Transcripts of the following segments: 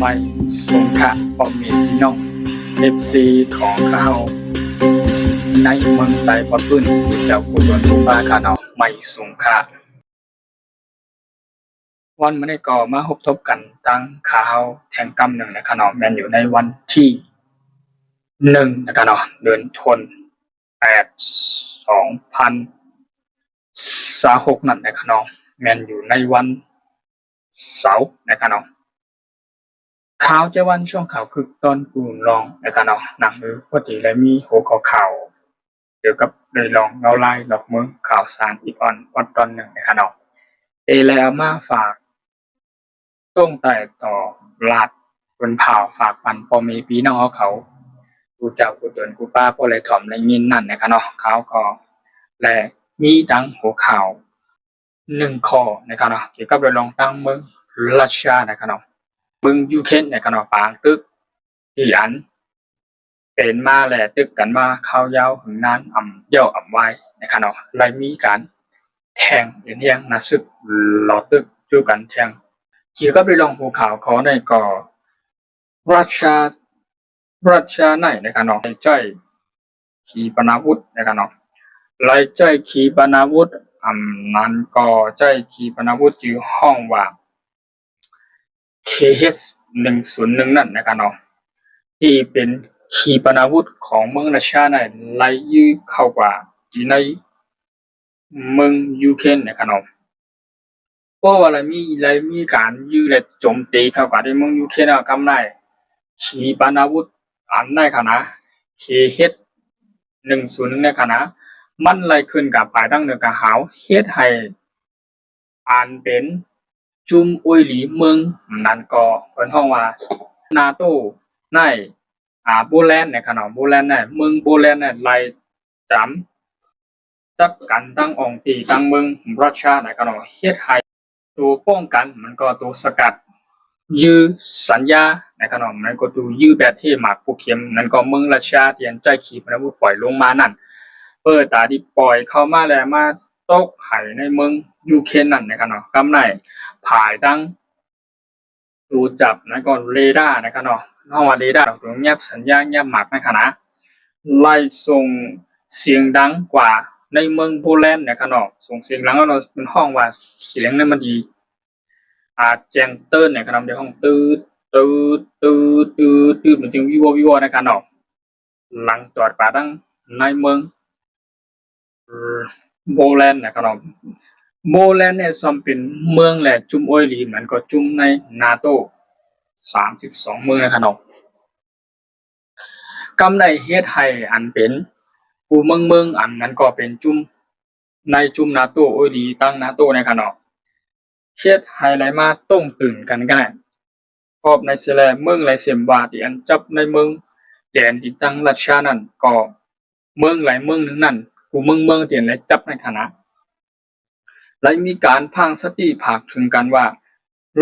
ไม่สงขะพ่อแม่พี่น้องFC ของเขาในเมืองไทยพอพื้นที่เจ้ากุดวนทุบ้าค่ะเนาะไม่สงขะวันมื้อนี้ก็มาพบทบกันตั้งข่าวแห่งกรรมหนึ่งนะคะเนาะแม่นอยู่ในวันที่1นะคะเนาะเดือนธันวาคม2026นั่นนะคะเนาะแม่นอยู่ในวันเสาร์นะคะเนาะข่าวเจ้าวันช่วงข่าวคือตอนปูนรองนะคะเนาะหนังหรือพอดีและมีหัวข้อข่าวเกี่ยวกับเลยลองเงาลายหลอกเมืองข่าวสารอีกออนตอนหนึ่งนะคะเนาะแล้วมาฝากต้องแต่ต่อลาดบนเผาฝากปันพอมีพี่น้องเขากูเจ้ากูเดินกูป้าพอเลยถ่อมในยินนั่นนะคะเนาะเขาก็และมีดังหัวข่าว1ข้อนะคะเนาะเกี่ยวกับเรื่องตั้งเมืองรัสเซียนะคะเนาะเมืองยูเครนนะคะเนาะปางตึกที่อันเป็นมาแหละตึกกันมาเข้ายาวถึงนานเย่าไว้นะคะเนาะเลยมีการแทงเรียงนะซึกหลอตึกจูกันแทงเกี่ยวกับเรื่องภูเขาเขาในก็รัสเซียในนะคะเนาะใจขีปนาวุธนะคะเนาะไล่ใจขีปนาวุธนั้นก็ใจขีปนาวุธอยู่ห้องว่า KH-101นั่นนะคะเนาะที่เป็นขีปนาวุธของเมืองรัสเซียในไล่ยื้อเข้ากว่าที่ในเมืองยูเครนนะคะเนาะเพราะว่ามีการยื้อและโจมตีเข้ากับในเมืองยูเครนกำไรขีปนาวุธอันในขณะ KH-101ในขณะมันไล่ขึ้นกับปลายตั้งเนื้อกะหาวเฮ็ดให้อ่านเป็นจุมอุยหลีเมืองนั่นก็เพิ่นฮ้องว่านาโตในโบแลนด์ในขณะโบแลนด์ในเมืองโบแลนด์ในไล่จับกันตั้งองค์ตีตั้งเมืองรัสเซียในขณะเฮ็ดให้ตัวป้องกันมันก็ตัวสกัดยื้อสัญญาในขณะมันก็ตัวยื้อแบบที่หมากผู้เข็มนั่นก็เมืองรัสเซียที่อันใจขีปนาวุธปล่อยลงมานั่นเปิดตาที่ปล่อยเข้ามาแล้วมาตกไข่ในเมืองยูเครนนั่นนะครับเนาะกำไรผายตั้งดูจับนะก่อนเรดาร์นะครับเนาะห้องว่าเรดาร์ตัวเงียบสัญญาเงียบหมากในขณะไล่ส่งเสียงดังกว่าในเมืองโปแลนด์นะครับเนาะส่งเสียงดังแล้วมันห้องว่าเสียงนั้นมันดีแจ้งเตือนนะครับเดี๋ยวห้องตืดตืดตืดตืดตืดมันจึงวิวนะครับเนาะหลังจอดป่าตั้งในเมืองโบแลนด์นะครับเนาะโบแลนด์เนี่ยซ้ำเป็นเมืองแหละจุ่มอ้อยหลีเหมือนก็จุ่มในนาโต32เมืองนะครับเนาะกำไรเฮ็ดให้อันเป็นผู้เมืองอันนั้นก็เป็นจุ่มในจุ่มนาโตอ้อยหลีตั้งนาโตนะครับเนาะเฮ็ดให้ไหลมาต้มตื่นกันก็ได้พอบในเสแลเมืองไหลเสียมบาที่อันจับในเมืองแดนที่ตั้งรัสเซียนั่นก็เมืองหลายเมืองนึงนั่นผู้เมืองที่ไหลจับในคณะและมีการพังสติภาคถึงกันว่า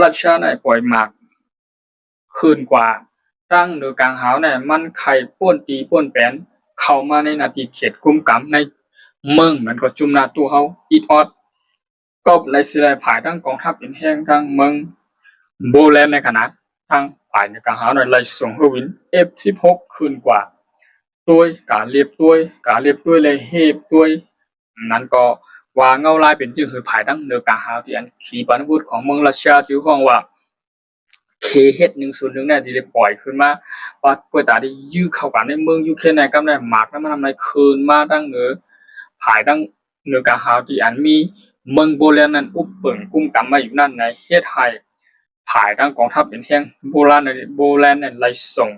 รัสเซียได้ปล่อยหมากคืนกว่าตั้งหรือกลางหาวเนี่ยมันไข่ป้วนตีป้วนแปนเข้ามาในนาทีเขตกุมกำในเมืองมันก็จุ่มนาตัวเฮาอีดออดก็ไล่สิไล่ผายทั้งกองทัพเป็นแห้งทั้งเมืองโบแลนด์ในขณะทั้งฝ่ายในกลางหาวเนี่ยไล่ส่งเฮวิน F16 คืนกว่าด้วยการเรียบด้วยเลยเฮบด้วยนั้นก็ว่าเงาลายเป็นจื่อหือผายทั้งเนื้อกาหาวที่อันขีปนาวุธของเมืองรัสเซียชื่อของว่า KH-101เนี่ยที่ได้ปล่อยขึ้นมาว่าป่วยตาได้ยื้อเข้ากันในเมืองยูเครนในกำได้หมากนั้นมันทำในคืนมาตั้งเหนือผายตั้งเนื้อกาหาวที่อันมีเมืองโบแลนด์นั้นอุปเปิงกุ้มกำมาอยู่นั่นในเฮ็ดให้ผายตั้งกองทัพเป็นแห่งโบราณในโบแลนด์เนี่ยไล่ส่ง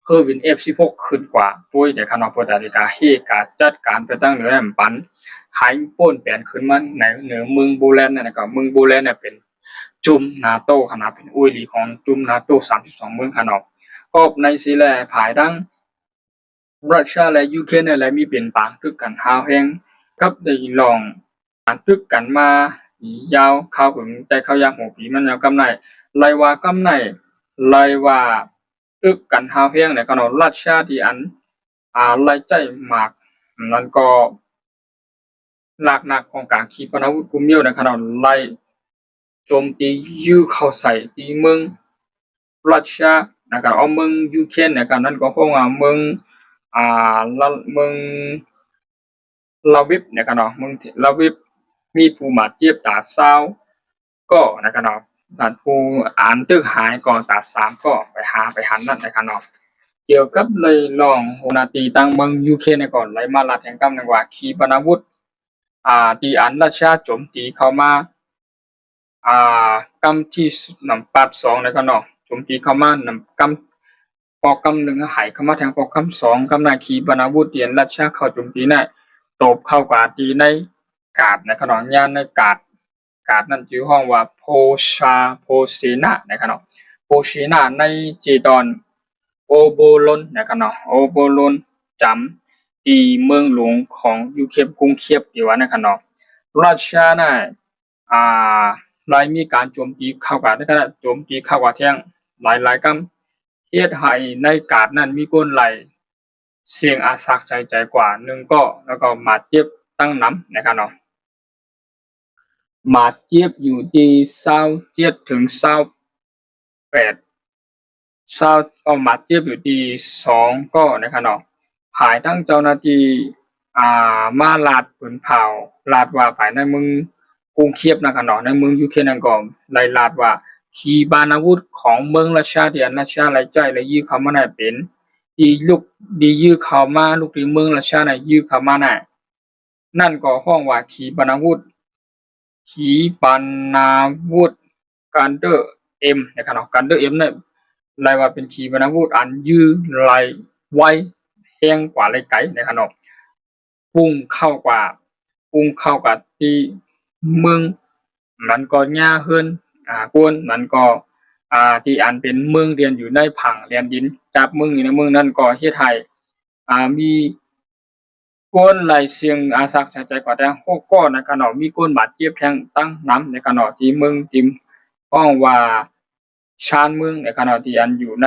เฮอร์วิน F16 ขึ้นกว่าด้วยในขณะป่วยตาได้เฮกาจัดการไปตั้งเหนือแหลมปันหายป้นแปลนขึ้นมาในเหนือเมืองโบแลนด์เนี่ยนะครับเมืองโบแลนด์เนี่ยเป็นจุ่มนาโตขนาดเป็นอุ้ยหลีของจุ่มนาโต32เมืองขนาดก็ในซีแลภายดังรัสเซียและยูเครนเนี่ยและมีเปลี่ยนปางตึกกันหาวแห้งกับได้ลองการตึกกันมายาวเข้าถึงแต่เขายางหัวปีมันยาวกำไรไล่ว่ากำไรไล่ว่าตึกกันหาวแห้งในขนาดรัสเซียที่อันไล่ใจหมากนั้นก็หนักของการขีปนาวุธกุมเมียวในขณะไล่โจมตียื้อเข้าใส่ตีเมือง รัสเซียนะครับเอาเมืองยูเครนนะครับนั่นก็คงว่าเมืองเมืองลาวิฟนะครับเนาะเมืองลาวิฟมีผู้บาดเจ็บตาเศร้าก็นะครับเนาะท่านผู้อ่านตึกหายก่อนตาสามก็ไปหันนั่นนะครับเนาะเกี่ยวกับเลยลองโหนาตีตั้งเมืองยูเครนก่อนไหลมาลาแห่งกำนังว่าขีปนาวุธตีอันรัสเซียโจมตีเข้ามาอ่ากำที่นำปัดสองนะครับเนาะโจมตีเข้ามานำกำปอกำหนึ่งหายเข้ามาแทงปอกำสองกำนาขีปนาวุธเตียนรัสเซียเข้าโจมตีได้ตบเข้ากว่าตีในกาดนะครับเนาะย่านในกาดนั่นชื่อห้องว่าโพเซนานะครับเนาะโพเซนาในจีดอนโอโบลนนะครับเนาะโอโบลนจำที่เมืองหลวงของยูเครนกรุงเคียฟที่ว่านะครับเนาะรัสเซียน่ะอ่าไล่มีการโจมตีเข้ากับนะครับโจมตีเข้ากับแท่งหลายๆกำเฮ็ดให้ในกาดนั้นมีคนไหลเสียงอาสักใจกว่าหนึ่งก็แล้วก็มาเจ็บตั้งน้ำนะครับเนาะมาเจ็บอยู่ที่27ถึง28เอามาเจ็บอยู่ที่2ก็นะครับเนาะหายทั้งเจ้าหน้าที่มาลาดปืนเผาลาดว่าภายในเมืองกรุงเคียฟนะครับเนาะในเมืองยูเครนนั่นก็ได้ลาดว่าขีปนาวุธของเมืองรัสเซียที่รัสเซียไล่จ่ายและยื้อเข้ามาได้เป็นที่ลูกดียื้อเข้ามาลูกที่เมืองรัสเซียน่ะยื้อเข้ามาได้นั่นก็ฮ้องว่าขีปนาวุธกันเดอร์เอ็มนะครับเนาะกันเดอร์เอ็มเนี่ยรายว่าเป็นขีปนาวุธอันยื้อไล่ไวแรงกว่าไล่ไกลนะครับเนาะพุ่งเข้ากับที่เมืองมันก็ยาเฮิรนกวนมันก็ที่อันเป็นเมืองเรียนอยู่ในผังเรียนดินจากเมืองอยู่ในเมืองนั้นก็เฮ็ดให้มีคนหลายเสียงอาสักใจกว่าแต่โฮก็นะครับเนาะมีคนบาดเจ็บแทงตั้งน้ำนะครับเนาะที่เมืองที่ฮ้องว่าชานเมืองนะครับเนาะที่อันอยู่ใน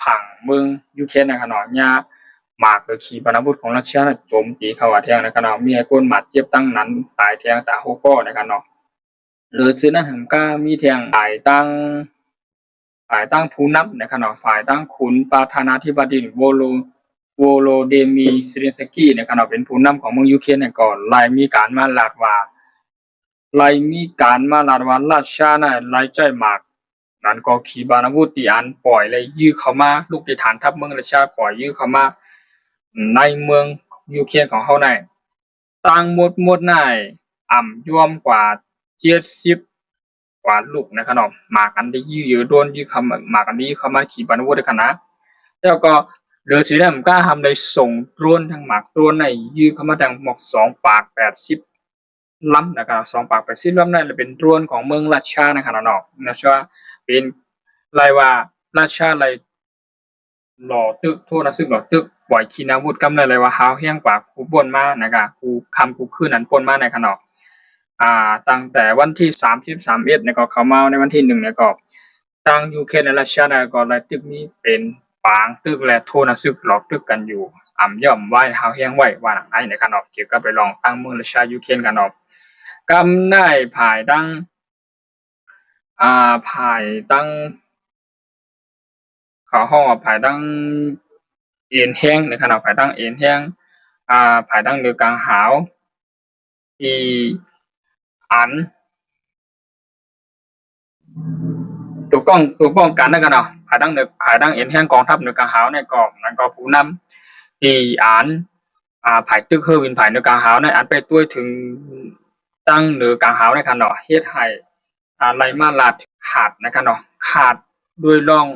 ผังเมืองยูเครนนะครับเนาะยาหมากหรือขีปนาวุธของรัสเซียโจมตีเข้าว่าแทงนะครับเนาะมีคนบาดเจ็บตั้งนั้นตายแทงตาโฮก็นะครับเนาะหรือซื้อนั้นหังกามีแทงฝ่ายตั้งผู้นำนะครับเนาะฝ่ายตั้งขุนประธานาธิบดีโวโลเดมีเซเลนสกี้นะครับเนาะเป็นผู้นำของเมืองยูเครนเนี่ยก่อนไล่มีการมาลาดว่ารัสเซียน่ะไล่ใจมากนั่นก็ขีปนาวุธที่อันปล่อยเลยยื้อเข้ามาลูกที่ฐานทัพเมืองรัสเซียปล่อยยื้อเข้ามาในเมืองยูเครนของเขาได้ตั้งหมดได้ย่อมกว่า70กว่าลูกนะครับเนาะมากันได้ยื้อโดนยื้อเข้ามากันได้ยื้อเข้ามาขีปนาวุธได้ขนาดแล้วก็เรือสีแดงก็ทำได้ส่งโดรนทั้งหมากโดรนในยื้อเข้ามาทางหมอก2ปาก80ลำนะครับ2ปาก80ลำนั่นเป็นโดรนของเมืองรัสเซียนะครับเนาะนะว่าเป็นรายว่ารัสเซียรายหล่อตึกโทษนะซึ่งหล่อตึกปล่อยขีนาวุธกำเลยว่าหาวแห้งกว่ากูป่นมานะครับกูคืนนั้นป่นมาในขนอกตั้งแต่วันที่30-31เนี่ยก็เข้ามาในวันที่1เนี่ยก็ทางยูเครนและรัสเซียก็ได้ตึกนี้เป็นปางตึกและโทษนะซึ่งหลอกตึกกันอยู่ย่อมไว้หาวแห้งไว้ว่าหลังไหนในขนอกเกี่ยวกับไปลองตั้งเมืองรัสเซียยูเครนกันเนาะกำได้ภายตั้งภายตั้งเขาห้องว่าภายตั้งเอ็นแห้งในขณะภายตั้งเอ็นแห้งภายตั้งเดือกลางหาวที่อันตัวป้องกันนั่นกันเนาะภายตั้งเอ็นแห้งกองทัพเดือกลางหาวในกองนั่นก็ผู้นำที่อันภายตึกเฮอร์วินภายเดือกลางหาวในอันไปตัวถึงตั้งเดือกลางหาวในคันเนาะเฮ็ดให้ไรมาลาดขาดนะครับเนาะขาดด้วยร่อง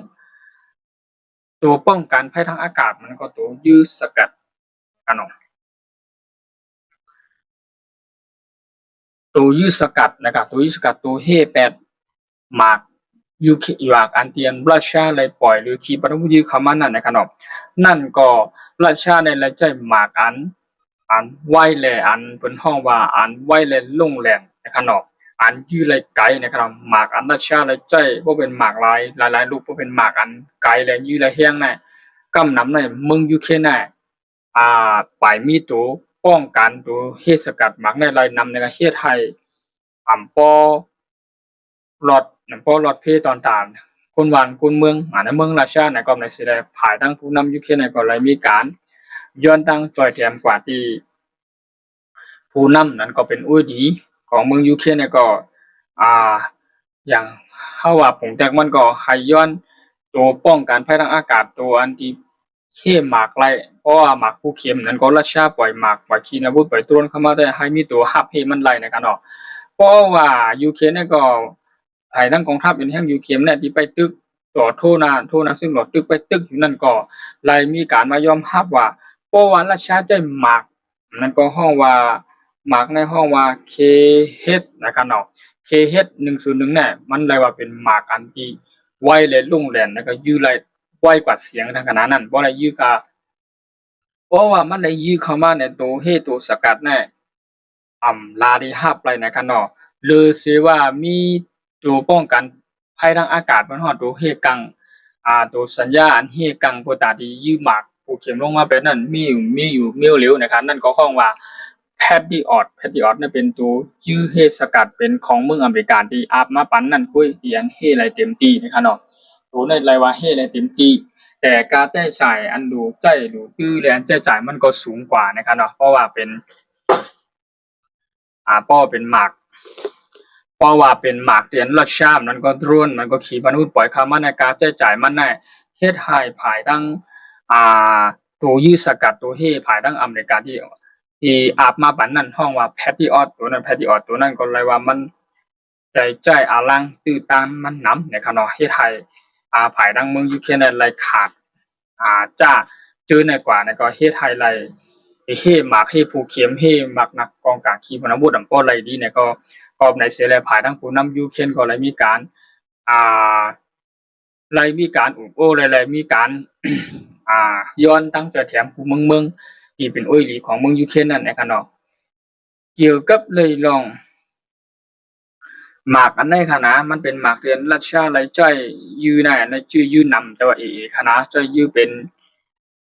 ตัวป้องกันภัยทางอากาศมันก็ตัวยื้อสกัดกันเนาะตัวยื้อสกัดนะครับตัวยื้อสกัดตัวเฮ8หมากยูเคอยากอันเตียนรัสเซียเลยปล่อยหรือขีปนาวุธยื้อเข้ามานั่นนะครับเนาะนั่นก็รัสเซียในละใจหมากอันไว้แลอันเพิ่นฮ้องว่าอันไว้แลลงแรงนะครับเนาะอันยื้อเลยไกลนะครับหมากอันรัสเซียเลยใจบ่เป็นหมากหลายลูกบ่เป็นหมากอันไกลและยื้อเลยแห้งน่ะกำนำในเมืองยูเครนน่ะปลายมีตัวป้องกันตัวเฮ็ดสกัดหมากในรายนำในเฮ็ดให้ปอหลอดเพตอนตาม คนหวานคนเมืองในเมืองราชาในก็ในสิได้ภายทั้งผู้นำยูเครนในก็เลยมีการย้อนตั้งจอยแถมกว่าที่ผู้นำนั้นก็เป็นอุ้ยดีของเมืองยูเครนเนี่ยก็อ่าอย่างเฮาว่าผงแตกมันก็ให้ย้อนตัวป้องกันภัยทางอากาศตัวอันที่เข้มหมากไล่เพราะว่าหมากผู้เข้มนั้นก็รัสเซียปล่อยหมากปล่อยขีปนาวุธปล่อยโดรนเข้ามาได้ให้มีตัวฮับให้มันไล่ในกันเนาะเพราะว่ายูเครนเนี่ยก็ให้ทั้งกองทัพเป็นแห่งยูเครนเนี่ยที่ไปตึกต่อโทนะซึ่งหลอดตึกไปตึกอยู่นั่นก็เลยมีการมายอมรับว่าเพราะว่ารัสเซียได้หมากนั่นก็ห้องว่าหมากในห้องว่า KH นะครับเนาะ KH101เนี่ยมันเลยว่าเป็นหมากอันที่ไวและรุ่งแรงแล้วก็ยื้อไรไวกว่าเสียงทางขนาดนั้นบ่ได้ยื้อก็เพราะว่ามันได้ยื้อเข้ามาในตัวเฮตัวสกัดแน่ลาดีฮับไรนะครับเนาะหรือสิว่ามีตัวป้องกันภัยทางอากาศมันฮอดตัวเฮกังตัวสัญญาณเฮกังโพตาที่ยื้อหมากผู้เข็มลงมาเป็นนั้นมีอยู่เร็วนะครับนั่นก็ห้องว่าแพทริออตเนี่ยเป็นตัวยื้อเฮสกัดเป็นของเมืองอเมริกาที่อาบมาปันนั่นคุยเตียนเฮไรเต็มที่นะครับเนาะตัวในไรว่าเฮไรเต็มที่แต่การใช้จ่ายอันดูใกล้ดูตื้อแรงใช้จ่ายมันก็สูงกว่านะครับเนาะเพราะว่าเป็นเพราะว่าเป็นหมากเพราะว่าเป็นหมากเตียนรัสเซียมันก็ร่วนมันก็ขีปนาวุธปล่อยเข้ามาในการใช้จ่ายมันได้เฮ็ดให้ภายทั้งอ่าตัวยื้อสกัดตัวเฮภายทั้งอเมริกาที่อาบมาปันนั้นห้องว่าแพทริออตตัวนั้นแพทริออตตัวนั้นก็เลยว่ามันใจอาลังตื้อตามมันนำนะครับเนาะเฮ็ดให้ภายทั้งเมืองยูเครนเลยขาดจ้าเจอในกว่าในก็เฮ็ดให้ไรเฮหมากเฮผู้เข็มเฮหมากนักกองกลางขีปนาวุธก็ไรดีเนี่ยก็ในเสียแลภายทั้งผู้นำยูเครนก็เลยมีการอ่าเลยมีการอุโอ้เลยมีการย้อนตั้งแต่แถมผู้เมืองที่เป็นอ้อยหลีของเมืองยูเครนนั่นนะครับเนาะเกี่ยวกับเลยลองหมากอันในคณะมันเป็นหมากเรียนรัชชาไรจ้อยยื้อในชื่อยื้อนำแต่ว่าคณะจ้อยยื้อเป็น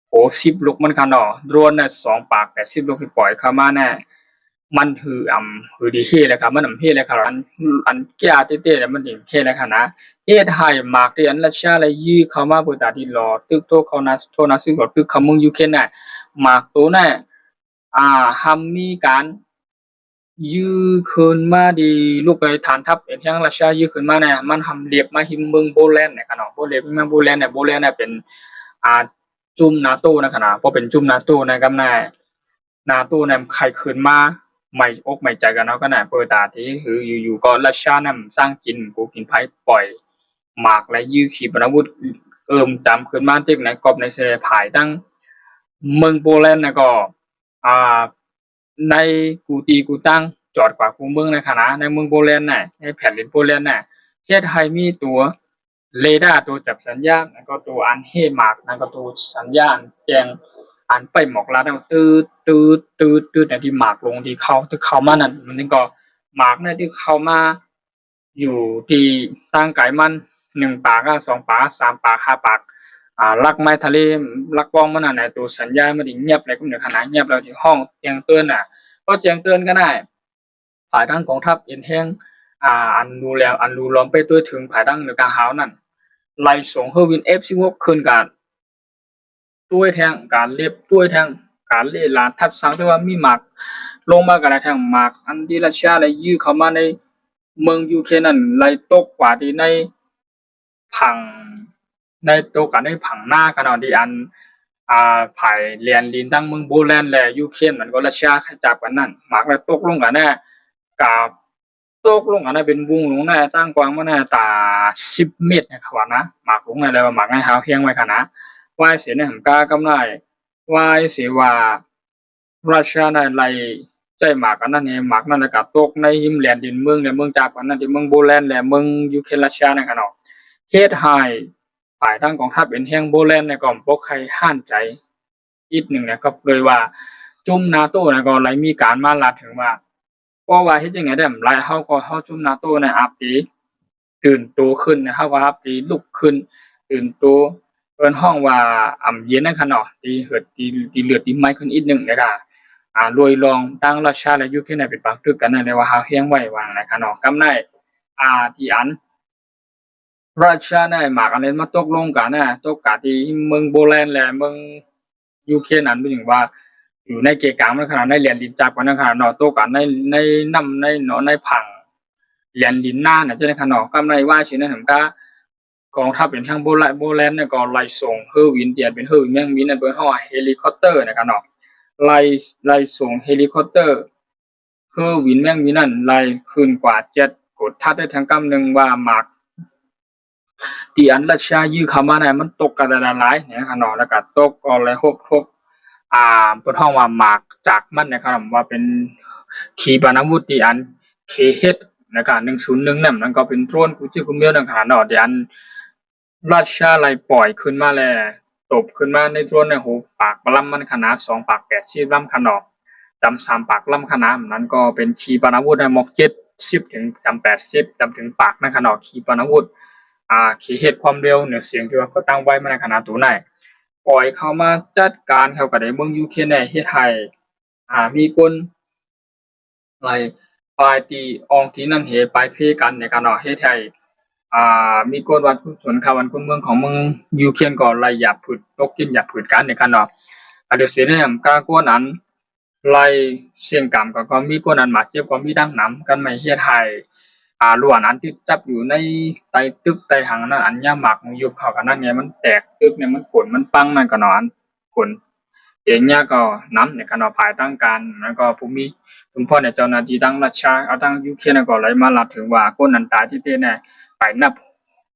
โห10ลูกมันค่ะเนาะรวนใน2ปากแต่10ลูกที่ปล่อยเข้ามาแน่มันคือคือดีเฮเลยครับมันเฮเลยครับอันแก่เต้ๆแล้วมันถึงเฮเลยค่ะนะเฮ็ดให้หมากเรียนรัชชาไรยื้อเข้ามาเปิดตาที่รอตึกโตเขานะโทนะซึ่งก็ตึกเขาเมืองยูเครนน่ะหมากตัวน่ะหัมมีการยื้อขึ้นมาดีลูกไปฐานทัพเป็นยังรัสเซียยื้อขึ้นมาเนี่ยมันทำเรียบมาหิมเมืองโปแลนด์เนี่ยครับเนาะโปเลียบมาโปแลนด์เนี่ยเป็นจุ่มนาโตนะครับนะเพราะเป็นจุ่มนาโตนะครับนะนาโตเนี่ยใครขึ้นมาไม่อกไม่ใจกันเนาะก็น่ะเปิดตาที่คืออยู่ๆก็รัสเซียเนี่ยสร้างกินกูกินไผปล่อยหมากและยื้อขีปนาวุธจำขึ้นมาที่ไหนกอบในเสภายตั้งเมืองโปแลนด์น่ะก็อ่า ในกูตีกูตั้งจอดกว่ากูเมืองในคณะในเมืองโปแลนด์น่ะในแผ่นดินโปแลนด์น่ะเฮ็ดให้มีตัวเรดาร์ตัวจับสัญญาณแล้วก็ตัวอันเฮหมากแล้วก็ตัวสัญญาณแจ้งอันไปหมอกลาดตืดเนี่ยที่หมากลงที่เข้ามานั่นมันถึงก็หมากเนี่ยที่เข้ามาอยู่ที่ตั้งไกลมัน1ปาก2ปาก3ปาก5ปากลักไม้ทะเลลักป้องมันน่ะตัวสัญญาณมันสิเงียบเลยก็เหนือขนาดเงียบแล้วที่ห้องแจ้งเตือนน่ะก็แจ้งเตือนก็ได้ภายทางกองทัพเอ็นแห้งอันดูแล้วอันดูล้อมไปด้วยถึงภายทางเหนือกลางหาวนั่นไล่ส่งเฮอร์วิน F16 ขึ้นการต้วยแทงการเรียบต้วยแทงการเล่ลานทัดสังแต่ว่ามีหมากลงมากันแทงหมากอันที่รัสเซียได้ยื้อเข้ามาในเมืองยูเครนนั่นไล่ตกกว่าที่ในผังในตัวกันในผังหน้ากันเอาที่อันภายเรียนลินตั้งเมืองโปแลนด์และยูเครนมันก็รัสเซียจับกันนั่นหมากแล้วตกลงกันแน่กับตกลงกันได้เป็นวงลงแน่ตั้งกว้างมาแน่ตา10เมตรนะครับว่านะหมากลงในแล้วหมากให้หาเพียงไว้ค่ะนะวายเสียในหังกากำไรวายเสียว่ารัสเซียได้ไล่ใจหมากกันนั่นเองหมากนั่นก็ตกในหิมแลนดินเมืองและเมืองจับกันนั่นที่เมืองโปแลนด์และเมืองยูเครนรัสเซียนะครับเนาะเฮ็ดให้ฝ่ายทางกองทัพเป็นแห่งโปแลนด์เนี่ยก็บ่ใครห้านใจอีกหนึ่งเนี่ยก็เลยว่าจุ่ม NATO เนี่ยก็เลยมีการมาลัดถึงว่าเพราะว่าเฮ็ดจังได๋ได้หลายเฮาก็เฮาจุ่ม NATO เนี่ยอัปปีตื่นตัวขึ้นนะเฮาก็อัปปีลุกขึ้นตื่นตัวเอิ้นฮ้องว่าเย็นนะครับเนาะที่เหือดที่เลือดที่ไหม้ขึ้นอีกหนึ่งนะครับโดยรองตั้งรัสเซียและยูเครนเนี่ยเป็นปากตึกกันนั่นเลยว่าเฮาเฮียงไว้ว่านะครับเนาะกำไรที่อัน ราชาเนี่ยหมากอันนี้มาตกลงกันนะตกกะที่เมืองโบแลนด์แหละเมืองยูเครนนั้นเป็นอย่างว่าอยู่ในเกกลางมันขนาดในเหรียญดินจากมันขนาดนอตกกันในน้ำในเนาะในผังเหรียญดินหน้าเนี่ยจะในขนาดกำไรว่าชิ้นนั้นผมก็กองทัพเป็นทางโบแลนด์เนี่ยก็ไล่ส่งเฮอร์วินเดียนเป็นเฮอร์วินแม่งวินเป็นห่อเฮลิคอปเตอร์นะครับเนาะไล่ส่งเฮลิคอปเตอร์เฮอร์วินแม่งวินนั่นไล่คืนกว่าเจ็ดกดทัดได้ทางกำหนึ่งว่าหมาก ที่อันราชายื้อเข้ามาเนี่ยมันตกกันหลายเนี่ยครับเนาะแล้วก็ตกอะไรพวกเปิดห้องว่าหมากจากมันนะครับว่าเป็นขีปนาวุธที่อันเคเฮดนะครับ101นั่นมันก็เป็นโดรนกูชื่อกูเมียวนะครับเนาะที่อันราชาไล่ปล่อยขึ้นมาแล้วตบขึ้นมาในโดรนเนี่ยโหปากลำมันขนาด2ปาก80ลำขนาดจำ3ปากลำขนาดนั้นก็เป็นขีปนาวุธในมอก70ถึงจำ80จำถึงปากนะขนาดขีปนาวุธ ขีเหตุความเร็วเนี่ยเสียงที่ว่าก็ตั้งไว้มาในขนาดตัวไหนปล่อยเข้ามาจัดการเข้ากับในเมืองยูเครนในเฮ็ดให้มีคนไล่ปลายตีอองที่นั่นเหตุปลายเพกันในการเฮ็ดให้มีคนวันส่วนข่าววันคนเมืองของเมืองยูเครนก็ไล่หยาบผืดตกกินหยาบผืดกันในการเดี๋ยวเสียเนี่ยกากวนนั้นไล่เสียงกรรมก็มีคนนั้นมาเจ็บก็มีดังน้ำกันไม่เฮ็ดให้ล้วนอันที่จับอยู่ในใต้ตึกใต้หางนั้นอันยาหมากมันยุบเข้ากันนั่นไงมันแตกตึกเนี่ยมันกลมันปังนั่นก็นอนกลเองเนี่ยก็น้ำเนี่ยก็นอภายตั้งการแล้วก็ผู้มีคุณพ่อเนี่ยเจ้าหน้าที่ตั้งราชาเอาตั้งยูเครนก็เลยมารับถึงว่าคนนั้นตายที่เต้เนี่ยไปนับ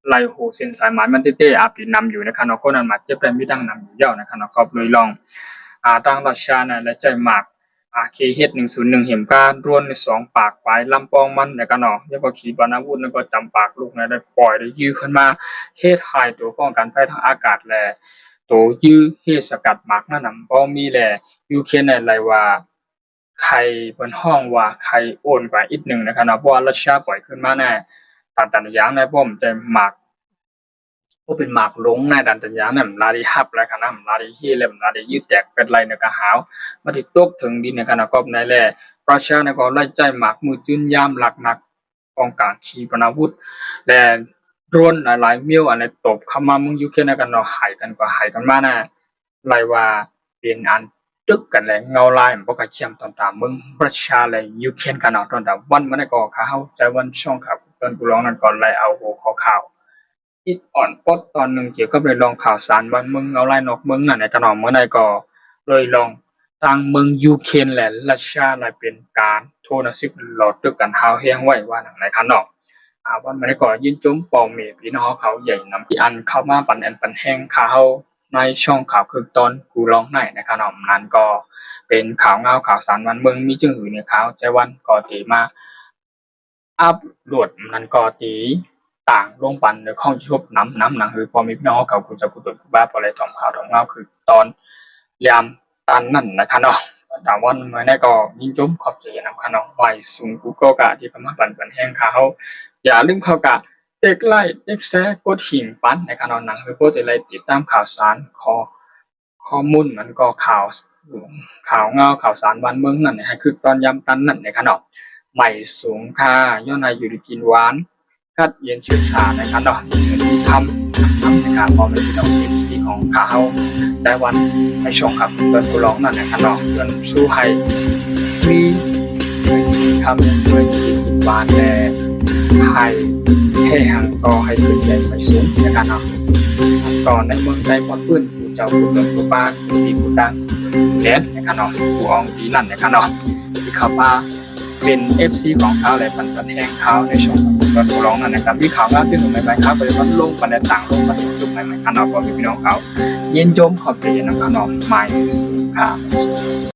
ไล่โหเส้นสายไหมมันเต้อาปีนำอยู่นะครับเนาะคนนั้นมาเจ็บได้ไม่ตั้งนำอยู่เยอะนะครับเนาะก็เลยลองตั้งราชาเนี่ยและใจหมากเคเฮด101เห็นการร่วนใน2ปากปลายลำปองมันแล้วก็เนาะแล้วก็ขีปนาวุธแล้วก็จำปากลูกเนี่ยได้ปล่อยได้ยื้อขึ้นมาเฮ็ดให้ตัวป้องกันภัยทางอากาศแลตัวยื้อเฮ็ดสกัดหมากนั่นน่ะบ่มีแลยูเครนอะไรว่าใครบนห้องว่าใครโอนกว่าอีกหนึ่งนะครับเนาะเพราะว่ารัสเซียปล่อยขึ้นมาแน่ตันอย่างในป้อมแต่หมากก็เป็นหมากหลงในดันตัญญาเนี่ยลาดีฮับแล้วกันนะลาดีฮีเล่มลาดียืดแตกเป็นไรเนี่ยก็หาวมาที่ตกถึงดินในกันก็ในแหละประชาเนี่ยก็ไล่ใจหมากมือจุนยามหลักหนักกองการขีปนาวุธแต่โดนหลายมิ้วอะไรตบเข้ามามึงยูเครนกันเนาะหายกันก็หายกันมานะไล่ว่าเป็นอันตึกกันแหละเงาลายมันก็เชื่อมตอนตามมึงประชาเลยยูเครนกันเนาะตอนแต่วันมันก็เขาใจวันช่องขับตอนกูร้องนั่นก่อนไล่เอาหัวข่าวอีกอ่อนปดตอนหนึ่งเกี่ยวกับเรื่องลองข่าวสารวันเมืองเอาไล่นอกเมืองนั่นในกระหน่อมเมื่อใดก็เลยลองทางเมืองยูเครนแหละรัสเซียอะไรเป็นการโทรนะสิหลอดตึกกันเฮาแห้งไว้ว่าหนังในคันเนาะวันมันก็ยินจมปอมเมพี่น้องเขาใหญ่นำที่อันเข้ามาปันแอนปันแห้งข่าวในช่องข่าวคือตอนกูร้องในนะครับเนาะนั้นก็เป็นข่าวเงาข่าวสารวันเมืองมีจึงหือเนี่ยข่าวใจวันก็ตีมาอัปโหลดนั้นก็ตีต่างลงปันในข้องชบน้ำหนังคือพอมีพี่น้องเขาคุณจะพูดถึงบ้าพอเลยถอมข่าวถอมเงาคือตอนยามตันนั่นนะครับเนาะถามว่ามันได้ก็ยิ่งจมขอบใจนะครับเนาะไว้สูงกูก็กะที่เขามาปันแห้งข่าวอย่าลืมเข้ากะเด็กไล่เด็กแซ่กดหิ่งปั้นในขณะหนังคือโปรตีไลติดตามข่าวสารข้อมูลมันก็ข่าวเงาข่าวสารบ้านเมืองนั่นให้คือตอนยามตันนั่นในขณะใหม่สูงค่าย้อนนายอยู่ดีกินหวานกัดเย็นชื่อชาในขณะที่ทำในการพอเป็นต้องเป็นที่ของข่าวแต่วันในช่วงกับเดินกุลองนั่นในขณะเดินสู้ให้มีทำด้วยกินหวานแต่ให้ห่างก็ให้ขึ้นใหญ่ไปสูงในการก่อนในเมืองใจพอพื้นผู้เจ้าผู้เมืองผู้บ้านผู้ดีผู้ดังแลนในการผู้อองดีนั่นในการที่เขามาเป็น FC ของเขาเลยปันแห้งเขาในช่วงตอนร้องนั่นนะครับมีข่าวงานที่หนุ่มใหม่ๆครับไปวันลงปันในต่างลงปันจุดใหม่ๆกันเนาะพอพี่น้องเขาเย็นจมขอบใจนะครับเนาะใหม่สุขภาพ